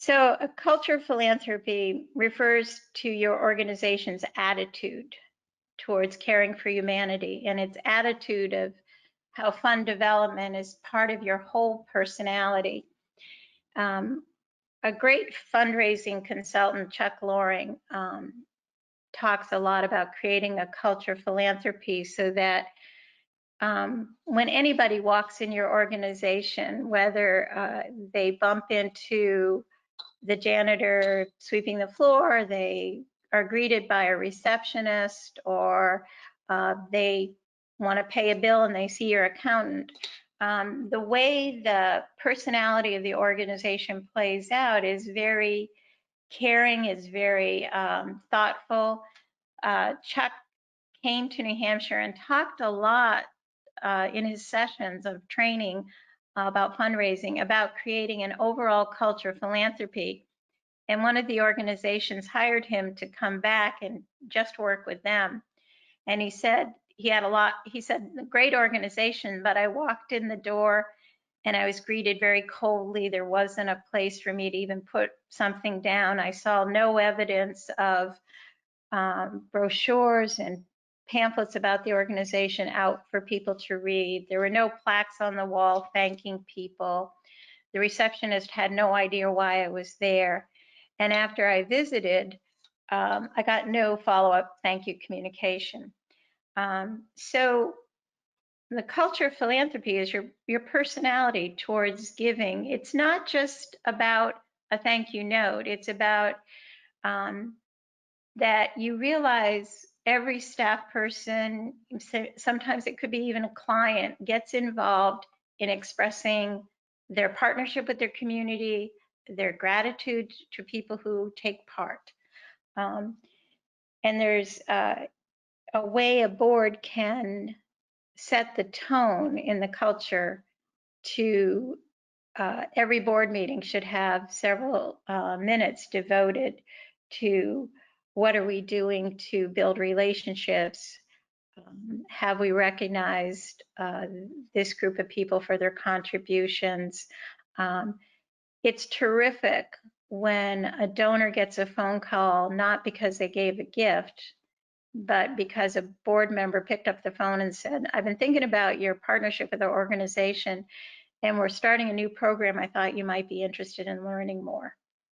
So a culture of philanthropy refers to your organization's attitude towards caring for humanity and its attitude of how fund development is part of your whole personality. A great fundraising consultant, Chuck Loring, talks a lot about creating a culture of philanthropy so that when anybody walks in your organization, whether they bump into the janitor sweeping the floor, they are greeted by a receptionist, or they want to pay a bill and they see your accountant. The way the personality of the organization plays out is very caring, is very thoughtful. Chuck came to New Hampshire and talked a lot in his sessions of training about fundraising, about creating an overall culture of philanthropy. And one of the organizations hired him to come back and just work with them. And he said he said, great organization, but I walked in the door and I was greeted very coldly. There wasn't a place for me to even put something down. I saw no evidence of brochures and pamphlets about the organization out for people to read. There were no plaques on the wall thanking people. The receptionist had no idea why I was there. And after I visited, I got no follow-up thank you communication. So the culture of philanthropy is your personality towards giving. It's not just about a thank you note. It's about that you realize every staff person, sometimes it could be even a client, gets involved in expressing their partnership with their community, their gratitude to people who take part. And there's a way a board can set the tone in the culture to every board meeting should have several minutes devoted to what are we doing to build relationships? Have we recognized this group of people for their contributions? It's terrific when a donor gets a phone call, not because they gave a gift, but because a board member picked up the phone and said, I've been thinking about your partnership with our organization, and we're starting a new program. I thought you might be interested in learning more.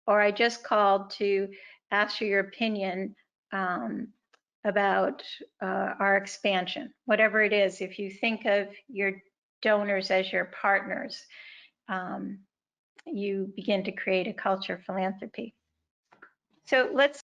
Or I just called to ask you your opinion about our expansion. Whatever it is, if you think of your donors as your partners, you begin to create a culture of philanthropy. So let's